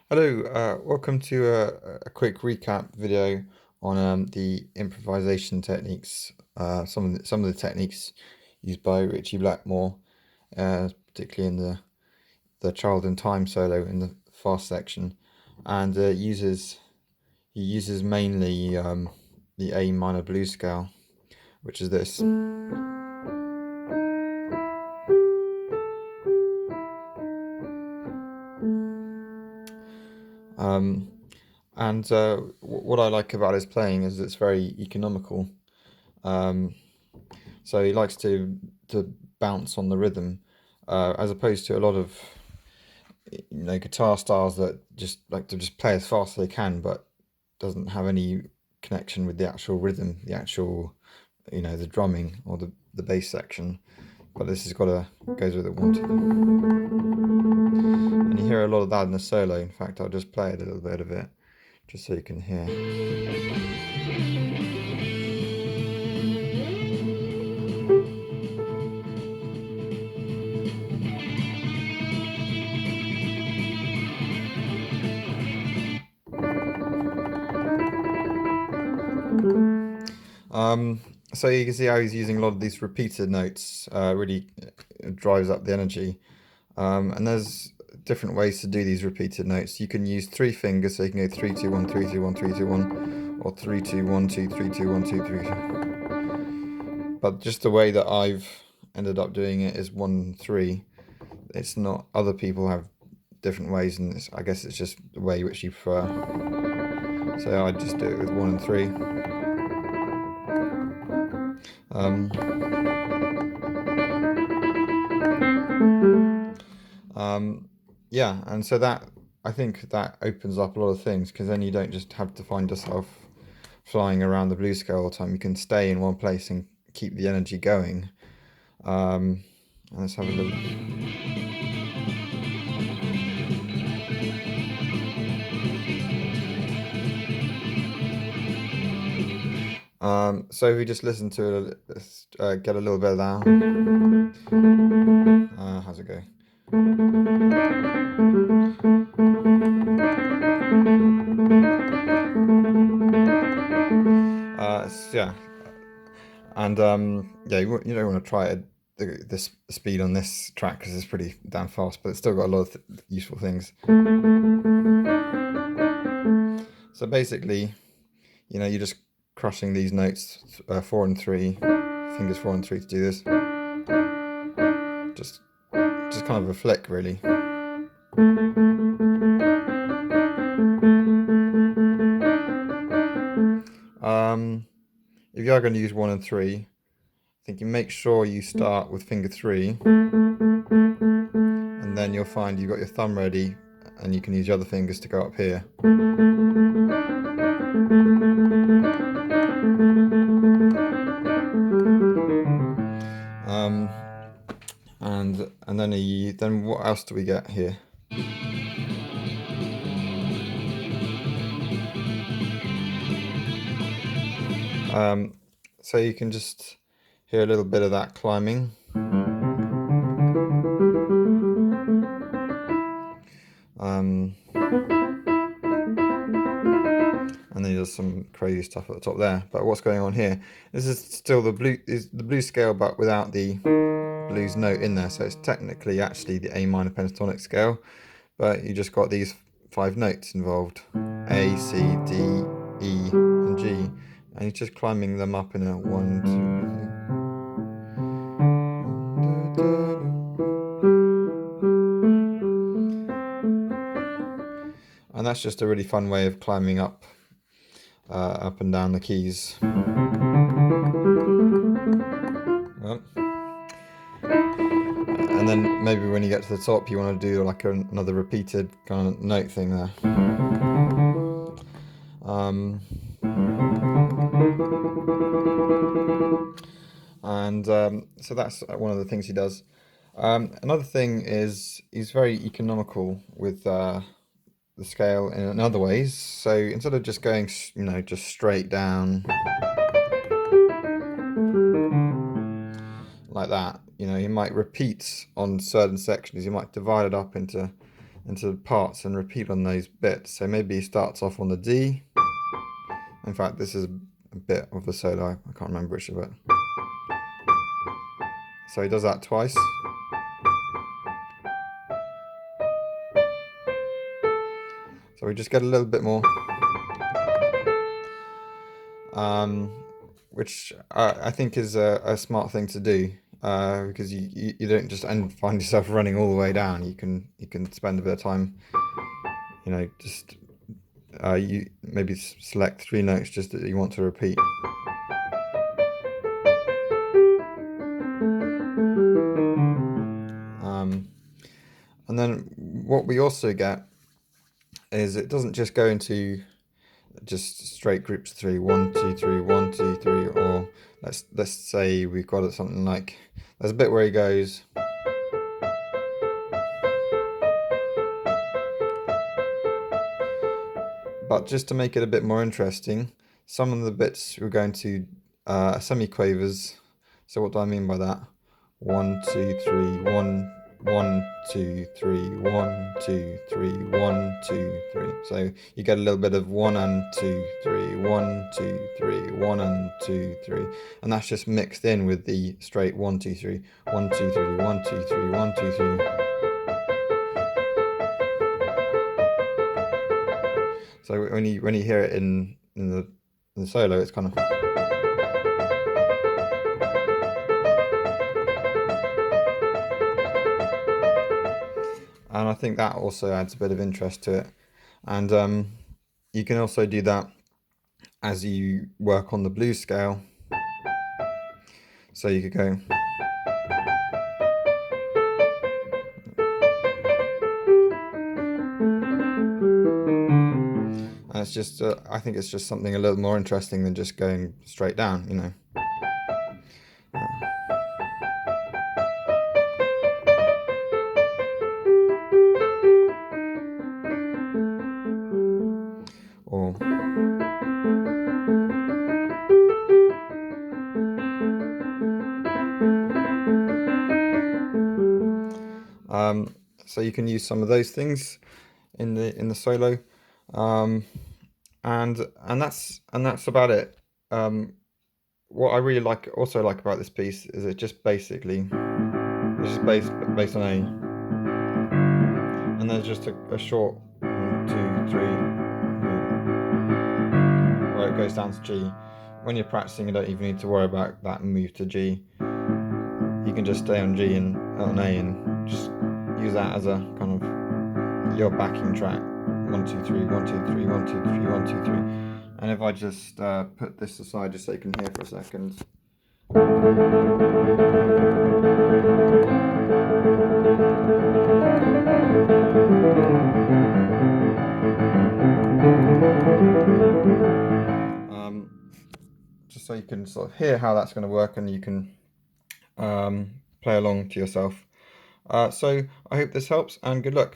Hello, welcome to a quick recap video on the improvisation techniques, some of the techniques used by Ritchie Blackmore, particularly in the Child in Time solo in the fast section, and he uses mainly the A minor blues scale, which is this. Um, and what I like about his playing is it's very economical. Um, so he likes to bounce on the rhythm, as opposed to a lot of guitar styles that just like to just play as fast as they can, but doesn't have any connection with the actual rhythm, the actual the drumming or the bass section. But this has got a goes with it one two, and you hear a lot of that in the solo. In fact, I'll just play a little bit of it just so you can hear. Um, so you can see how he's using a lot of these repeated notes, really drives up the energy. And there's different ways to do these repeated notes. You can use three fingers, so you can go 3 2 1 3 2 1 3 2 1, or 3 2 1 2 3 2 1 2 3 2. But just the way that I've ended up doing it is 1 3. It's not, other people have different ways, and I guess it's just the way which you prefer. So I just do it with 1 and 3. Um, yeah, and so that, I think that opens up a lot of things, because then you don't just have to find yourself flying around the blues scale all the time. You can stay in one place and keep the energy going. And let's have a look. So if we just listen to it, let's get a little bit of that. How's it go? Yeah, and yeah, you don't want to try it this speed on this track because it's pretty damn fast, but it's still got a lot of useful things. So basically, you're just crushing these notes, 4 and 3, fingers 4 and 3 to do this. Just kind of a flick, really. If you are going to use 1 and 3, I think you make sure you start with finger 3, and then you'll find you've got your thumb ready, and you can use your other fingers to go up here. And then what else do we get here? So you can just hear a little bit of that climbing. And then there's some crazy stuff at the top there. But what's going on here? This is still the blues scale, but without the blues note in there. So it's technically actually the A minor pentatonic scale, but you just got these 5 notes involved: A, C, D, E, and G, and you're just climbing them up in a 1 2 3. And that's just a really fun way of climbing up and down the keys. Well, and then maybe when you get to the top, you want to do like another repeated kind of note thing there. So that's one of the things he does. Another thing is he's very economical with the scale in other ways. So instead of just going, just straight down like that, he might repeat on certain sections. He might divide it up into into parts and repeat on those bits. So maybe he starts off on the D. In fact, this is a bit of the solo. I can't remember which of it. So he does that twice. So we just get a little bit more, which I think is a smart thing to do, because you don't just find yourself running all the way down. You can spend a bit of time, just you maybe select 3 notes just that you want to repeat. And then what we also get is it doesn't just go into just straight groups 3, 1, 2, 3, 1, 2, 3, or let's say we've got it something like, there's a bit where he goes, but just to make it a bit more interesting, some of the bits we're going to semiquavers. So what do I mean by that? 1, 2, 3, 1, 1, 2, 3, 1, 2, 3, 1, 2, 3. So you get a little bit of 1 and 2, 3, 1, 2, 3, 1 and 2, 3. And that's just mixed in with the straight 1, 2, 3, 1, 2, 3, 1, 2, 3, 1, 2, 3. So when you hear it in the solo, it's kind of, and I think that also adds a bit of interest to it. And you can also do that as you work on the blues scale. So you could go, and it's just I think it's just something a little more interesting than just going straight down. Or so you can use some of those things in the solo, and that's about it. What I really also like about this piece is it's just based on A, and there's just a short 1, 2, 3 where it goes down to G. When you're practicing, you don't even need to worry about that move to G. You can just stay on G and on A and just use that as a kind of your backing track. 1, 2, 3, 1, 2, 3, 1, 2, 3, 1, 2, 3. And if I just put this aside just so you can hear for a second. Just so you can sort of hear how that's going to work, and you can play along to yourself. So I hope this helps, and good luck.